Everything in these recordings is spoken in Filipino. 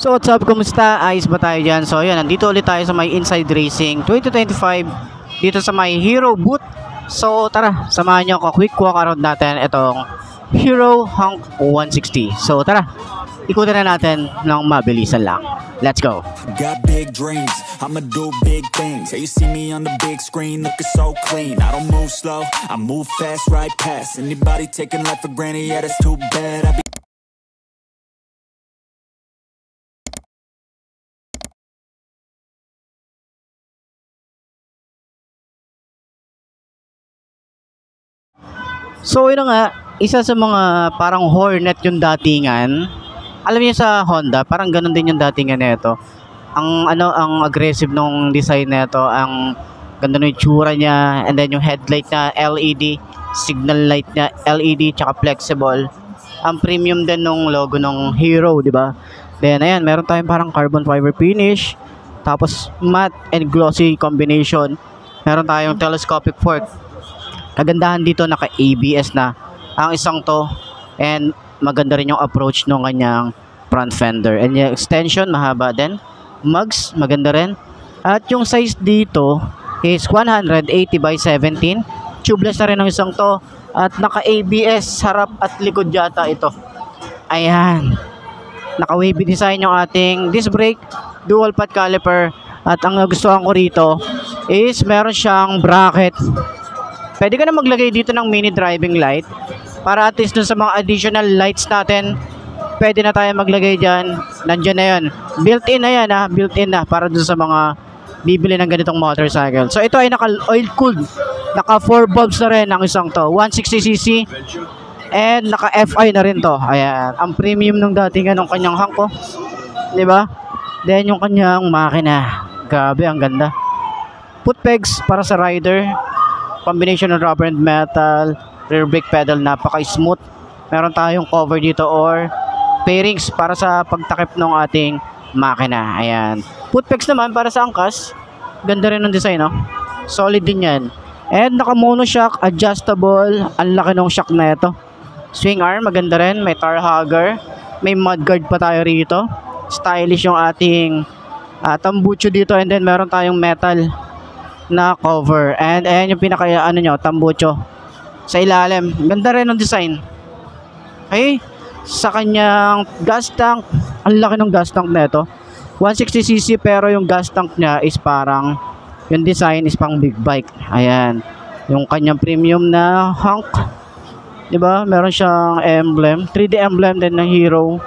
So what's up, kumusta? Ayos ba tayo dyan? So yan, nandito ulit tayo sa may Inside Racing 2025 dito sa may Hero booth. So tara, samahan nyo ako, quick walk around natin itong Hero Hunk 160. So tara, ikutin na natin ng mabilisan lang. Let's go. Got big dreams, I'ma do big things. Yeah, you see me on the big screen looking so clean. I don't move slow, I move fast, right past anybody taking life for granted. Yeah, that's too bad. So yun na nga, isa sa mga parang Hornet yung datingan. Alam niyo sa Honda, parang ganun din yung datingan nito. Ang aggressive nung design nito, ang ganda ng itsura niya, and then yung headlight na LED, signal light na LED tsaka flexible. Ang premium din nung logo ng Hero, di ba? Then ayan, meron tayong parang carbon fiber finish, tapos matte and glossy combination. Meron tayong telescopic fork. Kagandahan dito, naka ABS na ang isang to, and maganda rin yung approach ng kanyang front fender, and yung extension mahaba din, mugs maganda rin, at yung size dito is 180 by 17. Tubeless na rin ang isang to, at naka ABS harap at likod yata ito. Ayan, naka wavy design yung ating disc brake, dual path caliper, at ang nagustuhan ko rito is meron siyang bracket. Pwede ka na maglagay dito ng mini driving light para at least dun sa mga additional lights natin, pwede na tayo maglagay dyan. Nandyan na yan, built-in na yan ha, built-in na para dun sa mga bibili ng ganitong motorcycle. So ito ay naka oil cooled, naka 4 bulbs na rin ang isang to, 160cc, and naka FI na rin to. Ayan, ang premium nung dating anong kanyang hangko, di ba? Then yung kanyang makina, grabe ang ganda. Foot pegs para sa rider, combination ng rubber and metal, rear brake pedal, napaka-smooth. Meron tayong cover dito or pairings para sa pagtakip ng ating makina. Ayan. Foot pegs naman para sa angkas. Ganda rin ng design, no? Solid din yan. And naka-mono shock, adjustable. Ang laki ng shock na ito. Swing arm, maganda rin. May tar hugger. May mudguard pa tayo rito. Stylish yung ating tambucho dito. And then meron tayong metal na cover, and ayan yung pinaka tambucho sa ilalim. Ganda rin ng design. Okay, sa kanyang gas tank, ang laki ng gas tank na ito, 160cc, pero yung gas tank niya is parang yung design is pang big bike. Ayan yung kanyang premium na hunk, diba? Meron siyang emblem, 3D emblem din ng Hero.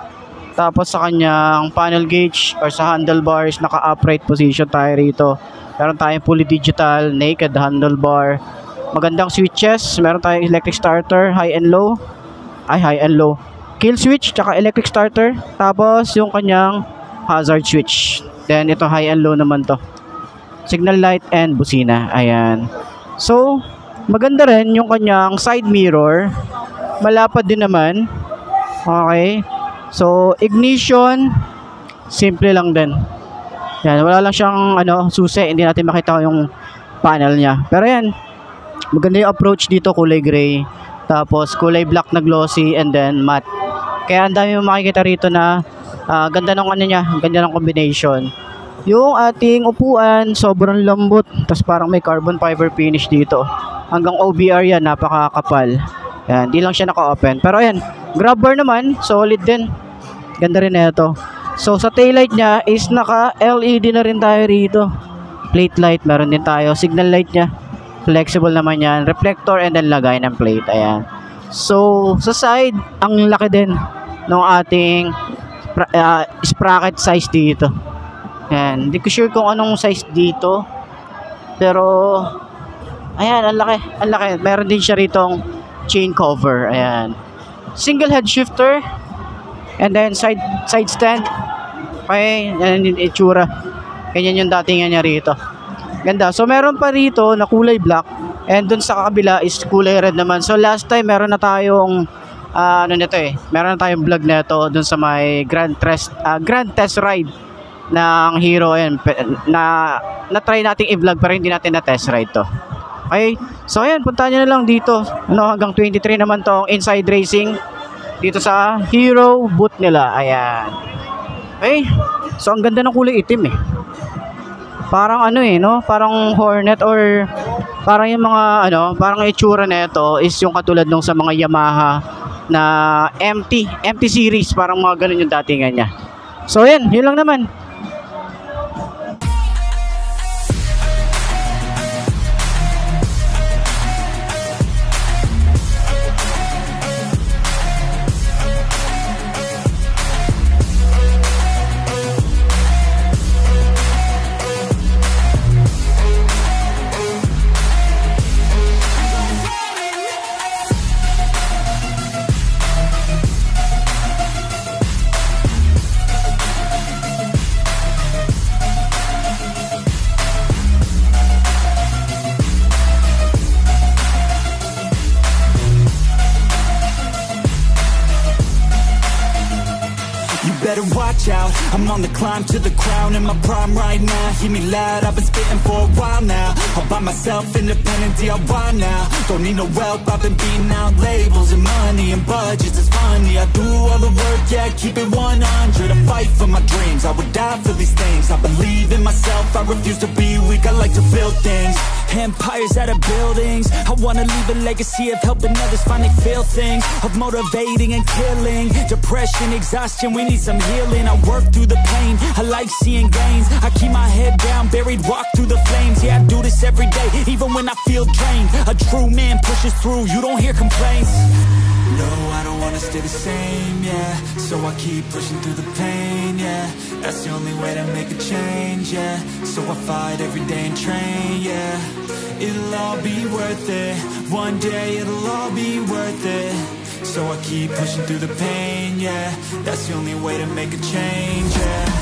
Tapos sa kanyang panel gauge or sa handlebars, naka upright position tayo rito. Meron tayong fully digital, naked handlebar. Magandang switches. Meron tayong electric starter, high and low. High and low. Kill switch, tsaka electric starter. Tapos yung kanyang hazard switch. Then ito high and low naman to. Signal light and busina. Ayan. So, maganda rin yung kanyang side mirror. Malapad din naman. Okay. So, ignition, simple lang din. Yan, wala lang siyang susi, hindi natin makita yung panel niya. Pero yan, maganda yung approach dito, kulay gray, tapos kulay black na glossy, and then matte. Kaya ang dami mo makikita rito na ganda ng niya, ganda ng combination. Yung ating upuan, sobrang lambot, tapos parang may carbon fiber finish dito. Hanggang OBR yan, napakakapal. Yan, di lang siya naka-open. Pero ayan, grab bar naman, solid din. Ganda rin na ito. So sa taillight niya is naka LED na rin tayo rito. Plate light meron din tayo. Signal light niya, flexible naman yan. Reflector and then lagay ng plate. Ayan. So sa side, ang laki din ng ating sprocket size dito. Ayan. Hindi ko sure kung anong size dito, pero ayan, ang laki. Ang laki. Meron din siya ritong chain cover. Ayan. Single head shifter, and then side stand. Okay, yan yung itsura. Ganyan yung datingan niya rito. Ganda. So meron pa rito na kulay black, and dun sa kabila is kulay red naman. So last time meron na tayong meron na tayong vlog na ito dun sa may grand test ride ng Hero. Ayan, na try nating i-vlog pero hindi natin na test ride to. Okay, so ayan, puntahan nyo na lang dito. Hanggang 23 naman tong Inside Racing dito sa Hero booth nila. Ayan. Eh, so ang ganda ng kulay itim eh. Parang ano eh, no? Parang Hornet or parang yung mga ano, parang itsura na ito is yung katulad nung sa mga Yamaha na MT series, parang mga ganun yung datingan niya. So yan, yun lang naman. Better watch out, I'm on the climb to the crown in my prime right now. Hear me loud, I've been spitting for a while now. All by myself, independent DIY now. Don't need no help, I've been beating out labels and money and budgets, it's funny. I do all the work, yeah, keep it 100. I fight for my dreams, I would die for these things. I believe in myself, I refuse to be weak, I like to build things. Empires out of buildings, I wanna leave a legacy of helping others find they feel things. Of motivating and killing, depression, exhaustion, we need some healing. I work through the pain, I like seeing gains. I keep my head down, buried, walk through the flames. Yeah, I do this every day, even when I feel drained. A true man pushes through, you don't hear complaints. No, I don't wanna stay the same, yeah. So I keep pushing through the pain, yeah. That's the only way to make a change, yeah. So I fight every day and train, yeah. It'll all be worth it. One day it'll all be worth it. So I keep pushing through the pain, yeah. That's the only way to make a change, yeah.